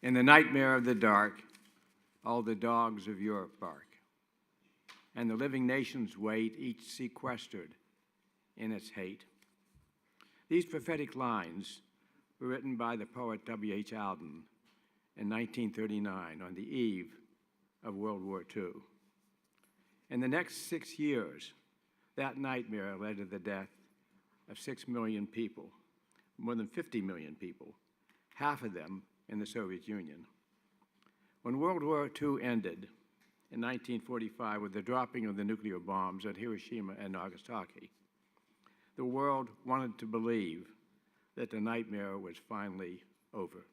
In the nightmare of the dark, all the dogs of Europe bark, and the living nations wait, each sequestered in its hate. These prophetic lines were written by the poet W.H. Auden in 1939 on the eve of World War II. In the next 6 years, that nightmare led to the death of 6 million people, more than 50 million people, half of them in the Soviet Union. When World War II ended in 1945 with the dropping of the nuclear bombs at Hiroshima and Nagasaki, the world wanted to believe that the nightmare was finally over.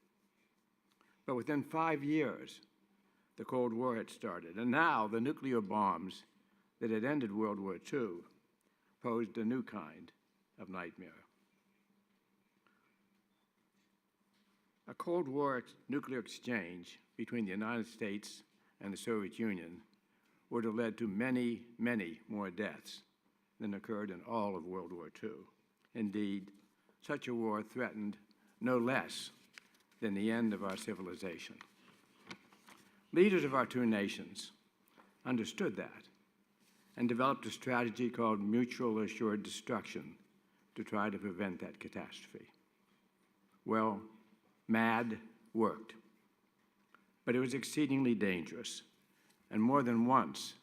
But within 5 years, the Cold War had started, and now the nuclear bombs that had ended World War II posed a new kind of nightmare. A Cold War nuclear exchange between the United States and the Soviet Union would have led to many, many more deaths than occurred in all of World War II. Indeed, such a war threatened no less than the end of our civilization. Leaders of our two nations understood that and developed a strategy called mutual assured destruction to try to prevent that catastrophe. Well, MAD worked, but it was exceedingly dangerous and more than once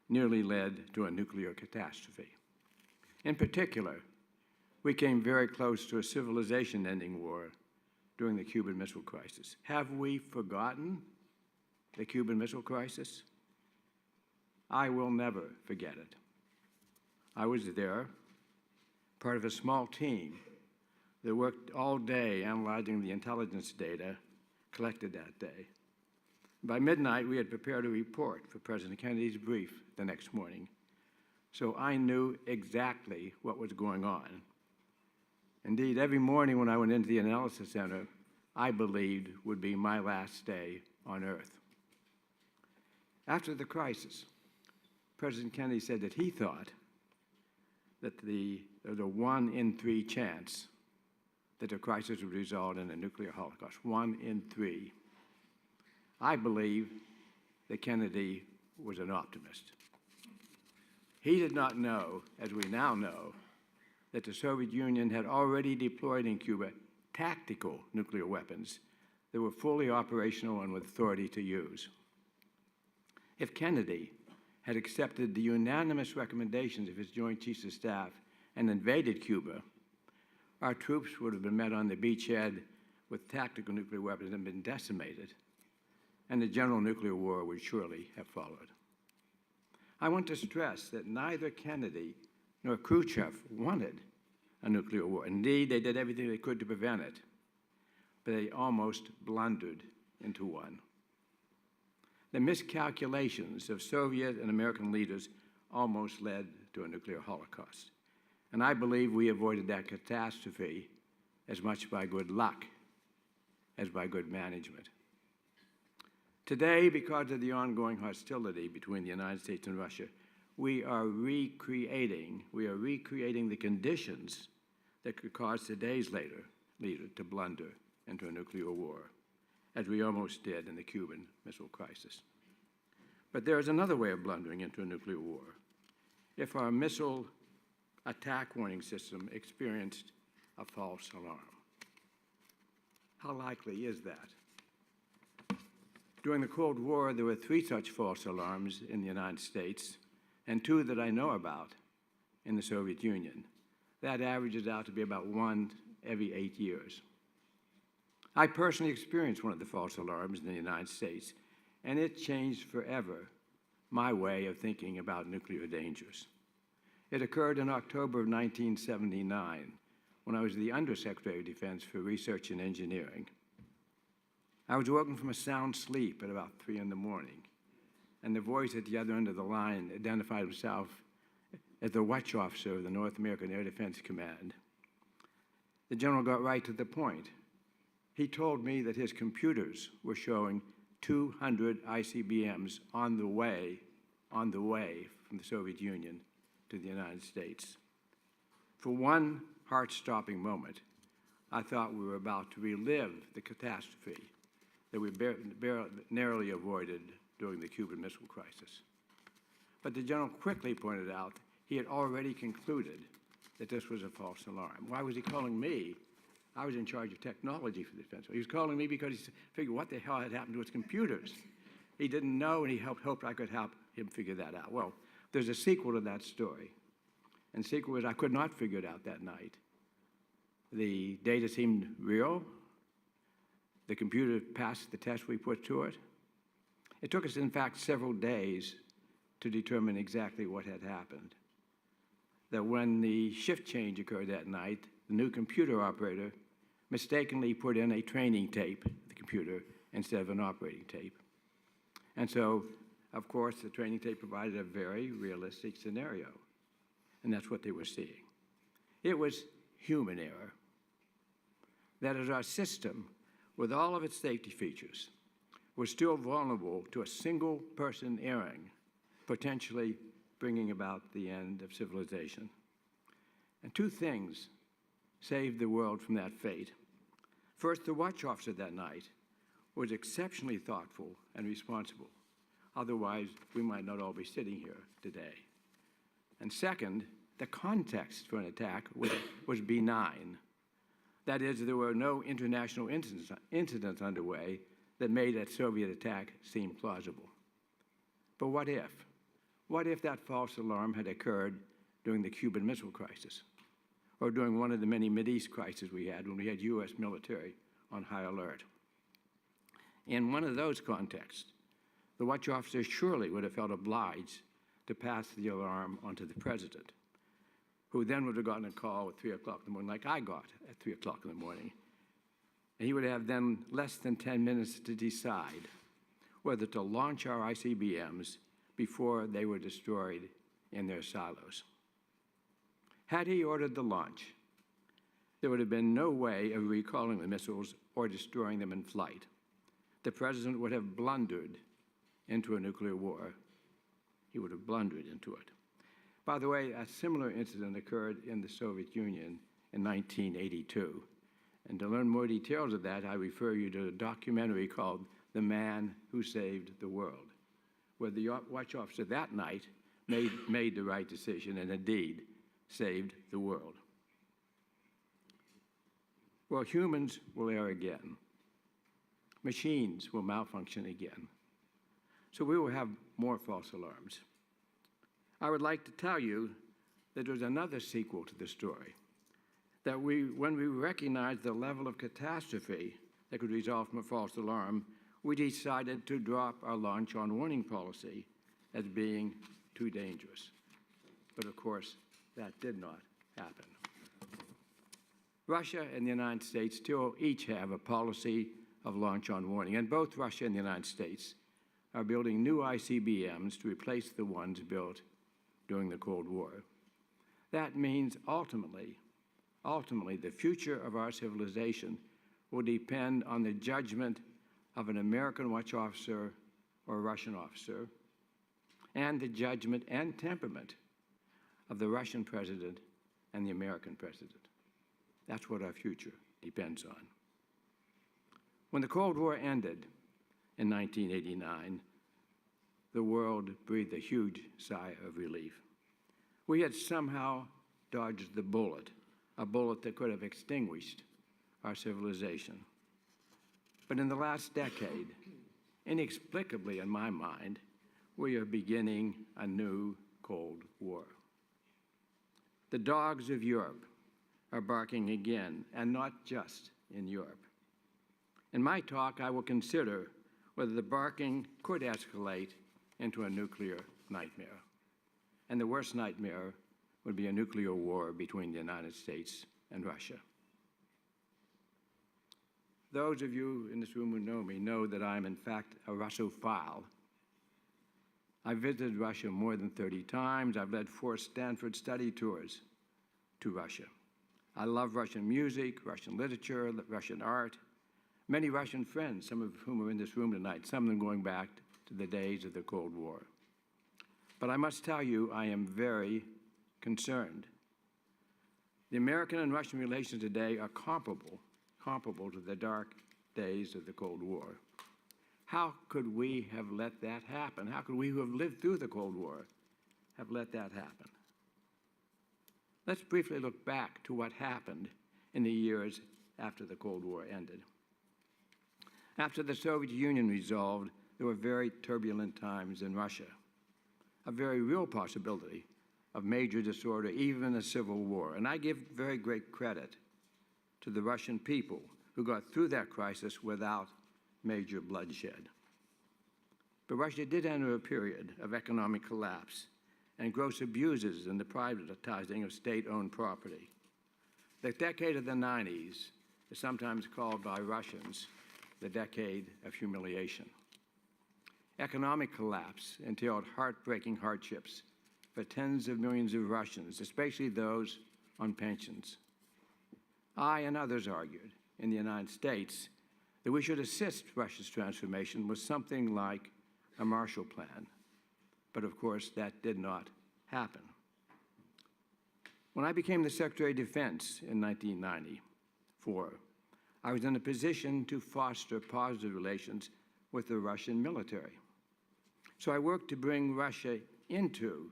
nearly led to a nuclear catastrophe. In particular, we came very close to a civilization-ending war during the Cuban Missile Crisis. Have we forgotten the Cuban Missile Crisis? I will never forget it. I was there, part of a small team that worked all day analyzing the intelligence data collected that day. By midnight, we had prepared a report for President Kennedy's brief the next morning, so I knew exactly what was going on. Indeed, every morning when I went into the analysis center, I believed would be my last day on Earth. After the crisis, President Kennedy said that he thought that there was a 1 in 3 chance that the crisis would result in a nuclear holocaust. 1 in 3. I believe that Kennedy was an optimist. He did not know, as we now know, that the Soviet Union had already deployed in Cuba tactical nuclear weapons that were fully operational and with authority to use. If Kennedy had accepted the unanimous recommendations of his Joint Chiefs of Staff and invaded Cuba, our troops would have been met on the beachhead with tactical nuclear weapons and been decimated, and the general nuclear war would surely have followed. I want to stress that neither Kennedy nor Khrushchev wanted a nuclear war. Indeed, they did everything they could to prevent it, but they almost blundered into one. The miscalculations of Soviet and American leaders almost led to a nuclear holocaust. And I believe we avoided that catastrophe as much by good luck as by good management. Today, because of the ongoing hostility between the United States and Russia, we are recreating the conditions that could cause today's leader to blunder into a nuclear war, as we almost did in the Cuban Missile Crisis. But there is another way of blundering into a nuclear war. If our missile attack warning system experienced a false alarm. How likely is that? During the Cold War, there were 3 such false alarms in the United States and 2 that I know about in the Soviet Union. That averages out to be about 1 every 8 years. I personally experienced one of the false alarms in the United States, and it changed forever my way of thinking about nuclear dangers. It occurred in October of 1979, when I was the Undersecretary of Defense for Research and Engineering. I was woken from a sound sleep at about 3 in the morning, and the voice at the other end of the line identified himself as the watch officer of the North American Air Defense Command. The general got right to the point. He told me that his computers were showing 200 ICBMs on the way from the Soviet Union to the United States. For one heart-stopping moment, I thought we were about to relive the catastrophe that we narrowly avoided during the Cuban Missile Crisis. But the general quickly pointed out he had already concluded that this was a false alarm. Why was he calling me? I was in charge of technology for the defense. He was calling me because he figured what the hell had happened to his computers. He didn't know, and he hoped I could help him figure that out. Well, there's a sequel to that story. And the sequel is I could not figure it out that night. The data seemed real. The computer passed the test we put to it. It took us, in fact, several days to determine exactly what had happened. That when the shift change occurred that night, the new computer operator mistakenly put in a training tape, the computer, instead of an operating tape. And so, of course, the training tape provided a very realistic scenario. And that's what they were seeing. It was human error. That is, our system, with all of its safety features, was still vulnerable to a single person erring, potentially bringing about the end of civilization. And two things saved the world from that fate. First, the watch officer that night was exceptionally thoughtful and responsible. Otherwise, we might not all be sitting here today. And second, the context for an attack was benign. That is, there were no international incidents underway that made a Soviet attack seem plausible. But what if? What if that false alarm had occurred during the Cuban Missile Crisis, or during one of the many Mideast crises we had when we had U.S. military on high alert? In one of those contexts, the watch officer surely would have felt obliged to pass the alarm on to the president, who then would have gotten a call at 3 o'clock in the morning, like I got at 3 o'clock in the morning. And he would have then less than 10 minutes to decide whether to launch our ICBMs before they were destroyed in their silos. Had he ordered the launch, there would have been no way of recalling the missiles or destroying them in flight. The president would have blundered into a nuclear war. He would have blundered into it. By the way, a similar incident occurred in the Soviet Union in 1982. And to learn more details of that, I refer you to a documentary called The Man Who Saved the World, where the watch officer that night made the right decision and indeed saved the world. Well, humans will err again. Machines will malfunction again. So we will have more false alarms. I would like to tell you that there's another sequel to the story, that when we recognized the level of catastrophe that could result from a false alarm, we decided to drop our launch on warning policy as being too dangerous. But of course, that did not happen. Russia and the United States still each have a policy of launch on warning, and both Russia and the United States are building new ICBMs to replace the ones built during the Cold War. That means ultimately, the future of our civilization will depend on the judgment of an American watch officer or a Russian officer, and the judgment and temperament of the Russian president and the American president. That's what our future depends on. When the Cold War ended in 1989, the world breathed a huge sigh of relief. We had somehow dodged the bullet, a bullet that could have extinguished our civilization. But in the last decade, inexplicably in my mind, we are beginning a new Cold War. The dogs of Europe are barking again, and not just in Europe. In my talk, I will consider whether the barking could escalate into a nuclear nightmare. And the worst nightmare would be a nuclear war between the United States and Russia. Those of you in this room who know me know that I'm, in fact, a Russophile. I've visited Russia more than 30 times. I've led 4 Stanford study tours to Russia. I love Russian music, Russian literature, Russian art. Many Russian friends, some of whom are in this room tonight, some of them going back to the days of the Cold War. But I must tell you, I am very concerned. The American and Russian relations today are comparable to the dark days of the Cold War. How could we have let that happen? How could we who have lived through the Cold War have let that happen? Let's briefly look back to what happened in the years after the Cold War ended. After the Soviet Union dissolved, there were very turbulent times in Russia, a very real possibility of major disorder, even a civil war. And I give very great credit to the Russian people who got through that crisis without major bloodshed. But Russia did enter a period of economic collapse and gross abuses in the privatizing of state-owned property. The decade of the 90s is sometimes called by Russians the decade of humiliation. Economic collapse entailed heartbreaking hardships for tens of millions of Russians, especially those on pensions. I and others argued in the United States that we should assist Russia's transformation with something like a Marshall Plan. But of course, that did not happen. When I became the Secretary of Defense in 1994, I was in a position to foster positive relations with the Russian military. So I worked to bring Russia into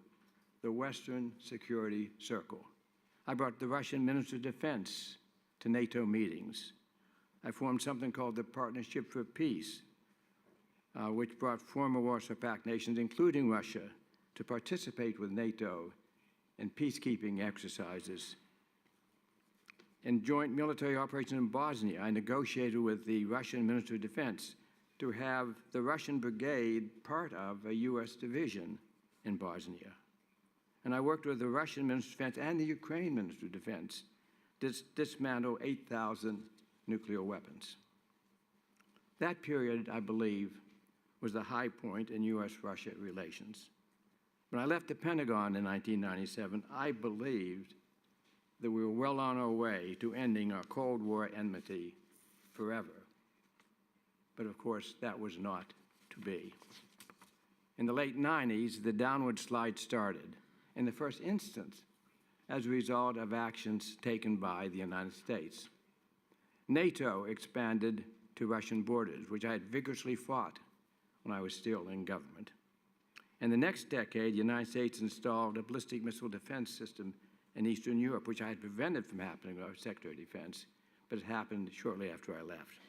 the Western security circle. I brought the Russian Minister of Defense to NATO meetings. I formed something called the Partnership for Peace, which brought former Warsaw Pact nations, including Russia, to participate with NATO in peacekeeping exercises. In joint military operations in Bosnia, I negotiated with the Russian Minister of Defense to have the Russian brigade part of a U.S. division in Bosnia. And I worked with the Russian Minister of Defense and the Ukraine Minister of Defense to dismantle 8,000 nuclear weapons. That period, I believe, was the high point in U.S.-Russia relations. When I left the Pentagon in 1997, I believed that we were well on our way to ending our Cold War enmity forever. But of course, that was not to be. In the late 90s, the downward slide started, in the first instance, as a result of actions taken by the United States. NATO expanded to Russian borders, which I had vigorously fought when I was still in government. In the next decade, the United States installed a ballistic missile defense system in Eastern Europe, which I had prevented from happening when I was Secretary of Defense, but it happened shortly after I left.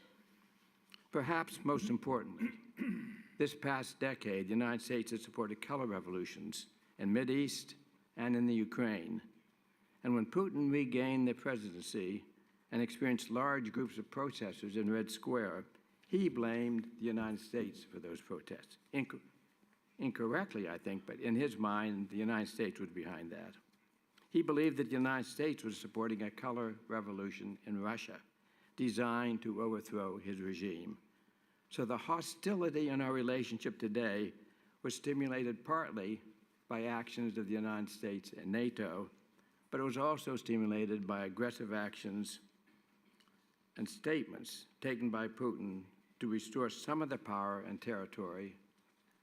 Perhaps most importantly, this past decade, the United States has supported color revolutions in the Mideast and in the Ukraine. And when Putin regained the presidency and experienced large groups of protesters in Red Square, he blamed the United States for those protests. Incorrectly, I think, but in his mind, the United States was behind that. He believed that the United States was supporting a color revolution in Russia, designed to overthrow his regime. So the hostility in our relationship today was stimulated partly by actions of the United States and NATO, but it was also stimulated by aggressive actions and statements taken by Putin to restore some of the power and territory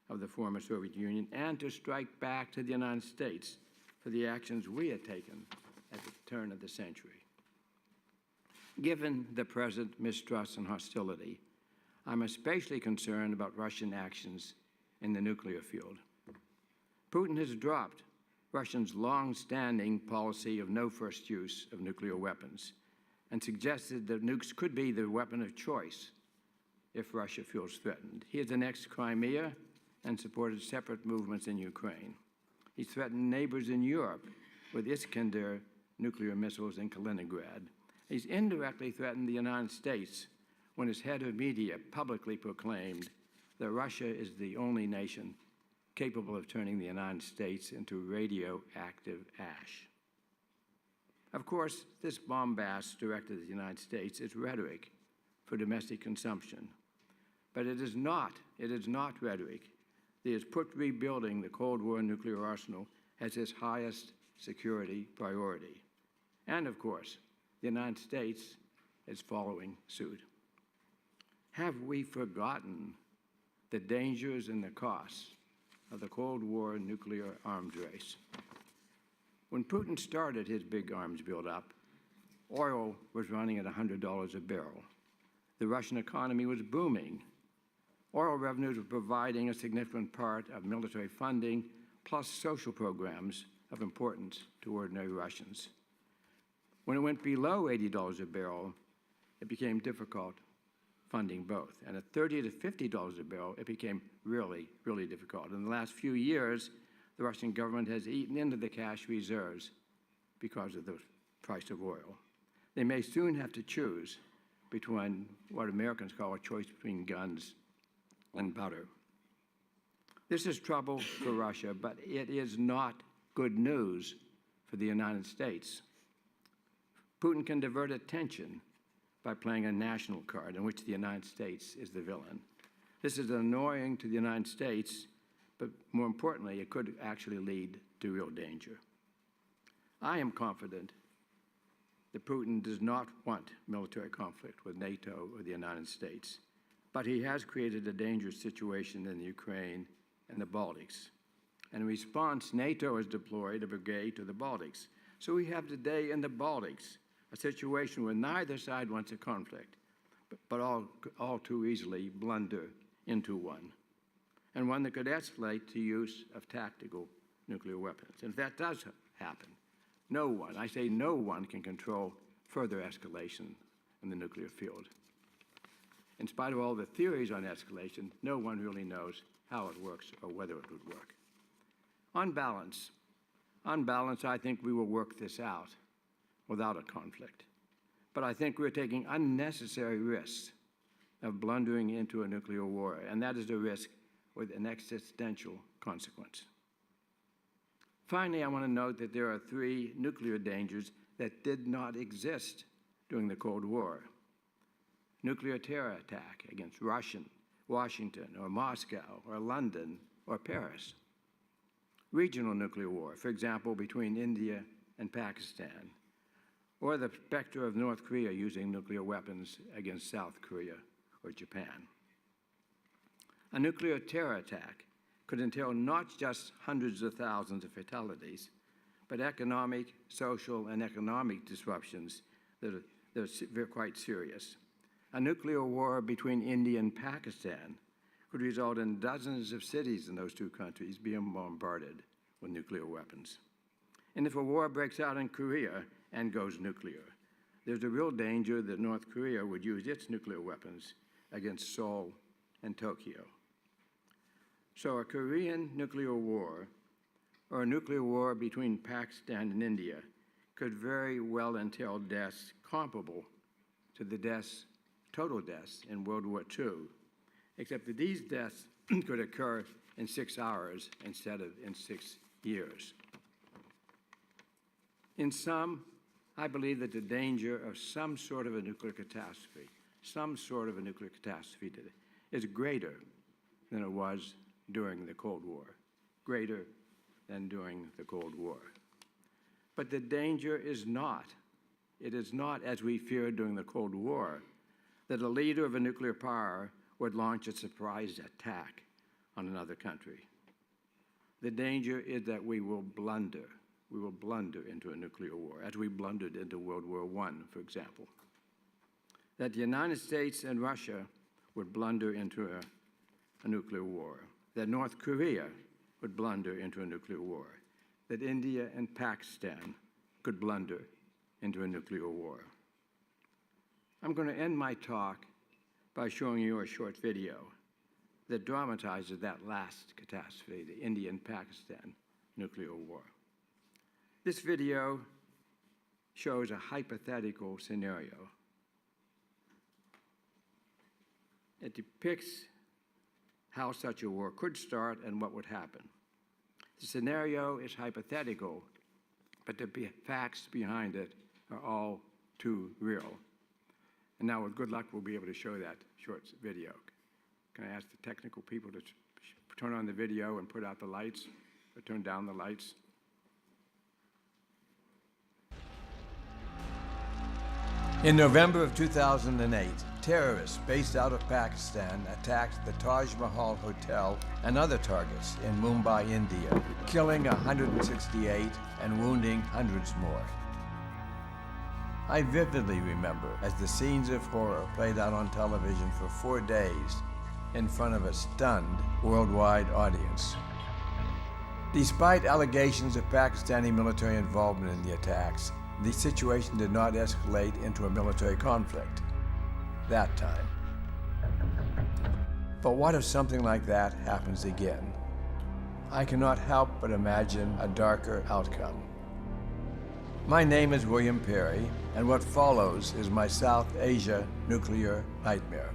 of the former Soviet Union and to strike back to the United States for the actions we had taken at the turn of the century. Given the present mistrust and hostility, I'm especially concerned about Russian actions in the nuclear field. Putin has dropped Russia's long-standing policy of no first use of nuclear weapons and suggested that nukes could be the weapon of choice if Russia feels threatened. He has annexed Crimea and supported separate movements in Ukraine. He's threatened neighbors in Europe with Iskander nuclear missiles in Kaliningrad. He's indirectly threatened the United States when his head of media publicly proclaimed that Russia is the only nation capable of turning the United States into radioactive ash. Of course, this bombast directed at the United States is rhetoric for domestic consumption, but it is not rhetoric that has put rebuilding the Cold War nuclear arsenal as its highest security priority. And of course, the United States is following suit. Have we forgotten the dangers and the costs of the Cold War nuclear arms race? When Putin started his big arms buildup, oil was running at $100 a barrel. The Russian economy was booming. Oil revenues were providing a significant part of military funding, plus social programs of importance to ordinary Russians. When it went below $80 a barrel, it became difficult funding both. And at $30 to $50 a barrel, it became really, really difficult. In the last few years, the Russian government has eaten into the cash reserves because of the price of oil. They may soon have to choose between what Americans call a choice between guns and butter. This is trouble for Russia, but it is not good news for the United States. Putin can divert attention by playing a national card in which the United States is the villain. This is annoying to the United States, but more importantly, it could actually lead to real danger. I am confident that Putin does not want military conflict with NATO or the United States, but he has created a dangerous situation in the Ukraine and the Baltics. And in response, NATO has deployed a brigade to the Baltics. So we have today in the Baltics a situation where neither side wants a conflict, but all too easily blunder into one, and one that could escalate to use of tactical nuclear weapons. And if that does happen, no one, I say no one, can control further escalation in the nuclear field. In spite of all the theories on escalation, no one really knows how it works or whether it would work. On balance, I think we will work this out without a conflict. But I think we're taking unnecessary risks of blundering into a nuclear war, and that is a risk with an existential consequence. Finally, I want to note that there are 3 nuclear dangers that did not exist during the Cold War. Nuclear terror attack against Washington, or Moscow, or London, or Paris. Regional nuclear war, for example, between India and Pakistan, or the specter of North Korea using nuclear weapons against South Korea or Japan. A nuclear terror attack could entail not just hundreds of thousands of fatalities, but economic, social, and economic disruptions that are quite serious. A nuclear war between India and Pakistan could result in dozens of cities in those 2 countries being bombarded with nuclear weapons. And if a war breaks out in Korea and goes nuclear, there's a real danger that North Korea would use its nuclear weapons against Seoul and Tokyo. So a Korean nuclear war or a nuclear war between Pakistan and India could very well entail deaths comparable to the total deaths in World War II, except that these deaths could occur in 6 hours instead of in 6 years. In sum, I believe that the danger of some sort of a nuclear catastrophe is greater than it was during the Cold War, greater than during the Cold War. But the danger is not, as we feared during the Cold War, that a leader of a nuclear power would launch a surprise attack on another country. The danger is that we will blunder into a nuclear war, as we blundered into World War I, for example. That the United States and Russia would blunder into a nuclear war, that North Korea would blunder into a nuclear war, that India and Pakistan could blunder into a nuclear war. I'm going to end my talk by showing you a short video that dramatizes that last catastrophe, the India and Pakistan nuclear war. This video shows a hypothetical scenario. It depicts how such a war could start and what would happen. The scenario is hypothetical, but the facts behind it are all too real. And now, with good luck, we'll be able to show that short video. Can I ask the technical people to turn on the video and put out the lights, or turn down the lights? In November of 2008, terrorists based out of Pakistan attacked the Taj Mahal Hotel and other targets in Mumbai, India, killing 168 and wounding hundreds more. I vividly remember as the scenes of horror played out on television for 4 days, in front of a stunned worldwide audience. Despite allegations of Pakistani military involvement in the attacks, the situation did not escalate into a military conflict that time. But what if something like that happens again? I cannot help but imagine a darker outcome. My name is William Perry, and what follows is my South Asia nuclear nightmare.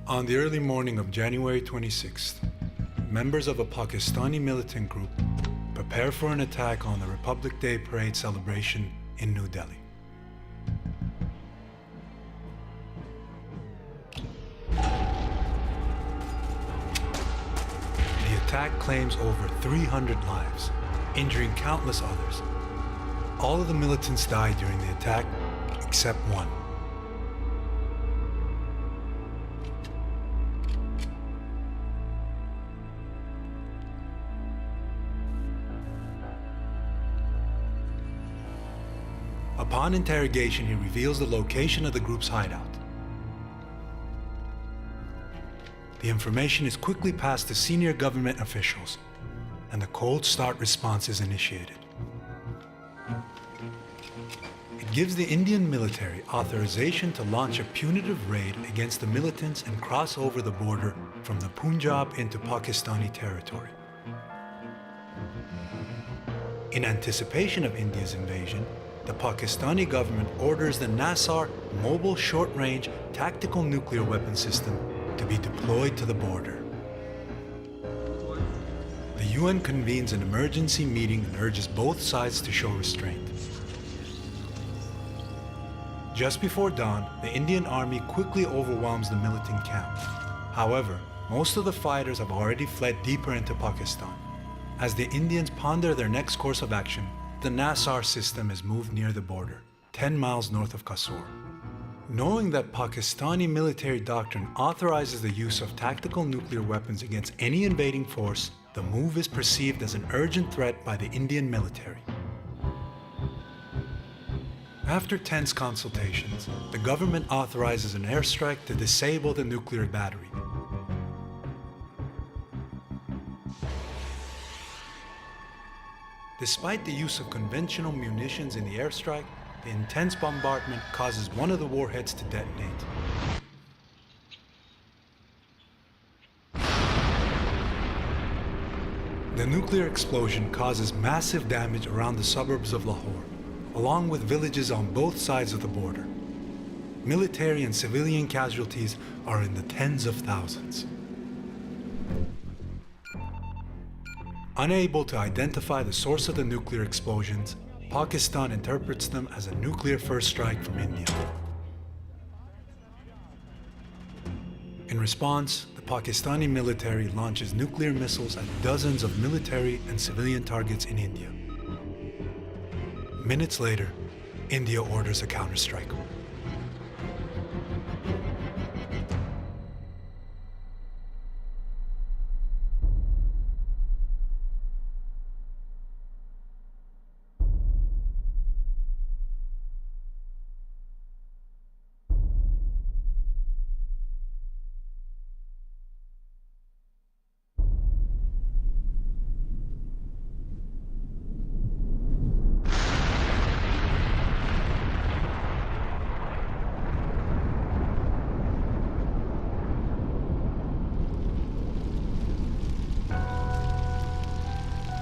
On the early morning of January 26th, members of a Pakistani militant group prepare for an attack on the Republic Day parade celebration in New Delhi. The attack claims over 300 lives, injuring countless others. All of the militants died during the attack, except one. Upon interrogation, he reveals the location of the group's hideout. The information is quickly passed to senior government officials, and the cold start response is initiated. It gives the Indian military authorization to launch a punitive raid against the militants and cross over the border from the Punjab into Pakistani territory. In anticipation of India's invasion, the Pakistani government orders the Nassar Mobile Short-Range Tactical Nuclear Weapon System to be deployed to the border. The UN convenes an emergency meeting and urges both sides to show restraint. Just before dawn, the Indian army quickly overwhelms the militant camp. However, most of the fighters have already fled deeper into Pakistan. As the Indians ponder their next course of action, the Nassar system is moved near the border, 10 miles north of Kasur. Knowing that Pakistani military doctrine authorizes the use of tactical nuclear weapons against any invading force, the move is perceived as an urgent threat by the Indian military. After tense consultations, the government authorizes an airstrike to disable the nuclear battery. Despite the use of conventional munitions in the airstrike, the intense bombardment causes one of the warheads to detonate. The nuclear explosion causes massive damage around the suburbs of Lahore, along with villages on both sides of the border. Military and civilian casualties are in the tens of thousands. Unable to identify the source of the nuclear explosions, Pakistan interprets them as a nuclear first strike from India. In response, the Pakistani military launches nuclear missiles at dozens of military and civilian targets in India. Minutes later, India orders a counterstrike.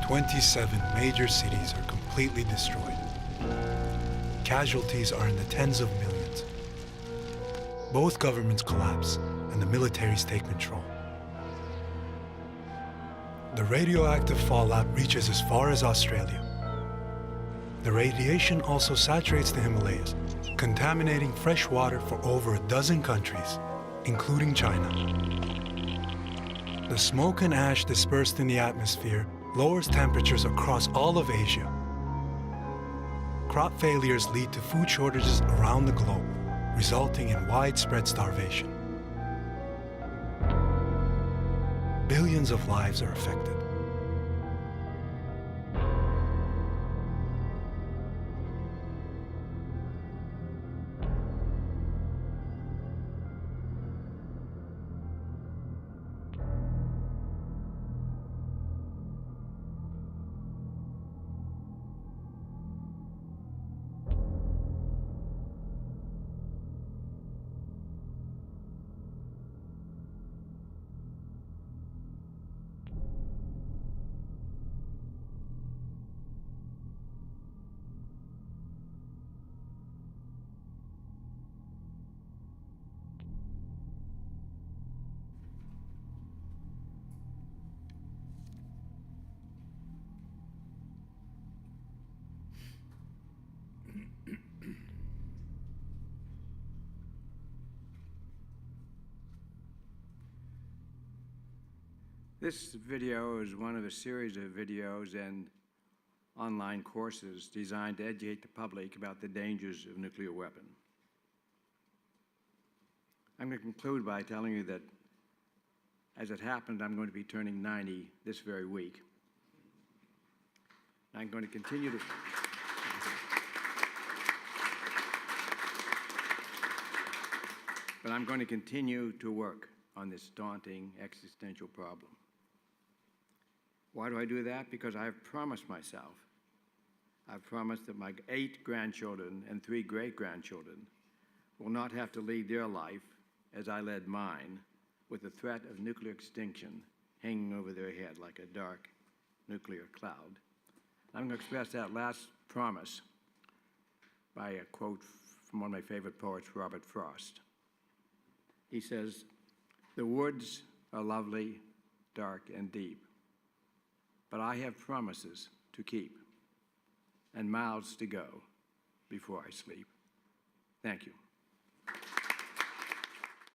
"27 major cities are completely destroyed. Casualties are in the tens of millions. Both governments collapse and the militaries take control. The radioactive fallout reaches as far as Australia. The radiation also saturates the Himalayas, contaminating fresh water for over a dozen countries, including China. The smoke and ash dispersed in the atmosphere lowers temperatures across all of Asia. Crop failures lead to food shortages around the globe, resulting in widespread starvation. Billions of lives are affected. This video is one of a series of videos and online courses designed to educate the public about the dangers of nuclear weapon. I'm going to conclude by telling you that, as it happened, I'm going to be turning 90 this very week. I'm going to continue to... But I'm going to continue to work on this daunting existential problem. Why do I do that? Because I have promised myself. I've promised that my 8 grandchildren and 3 great-grandchildren will not have to lead their life, as I led mine, with the threat of nuclear extinction hanging over their head like a dark nuclear cloud. I'm going to express that last promise by a quote from one of my favorite poets, Robert Frost. He says, "The woods are lovely, dark, and deep, but I have promises to keep and miles to go before I sleep." Thank you.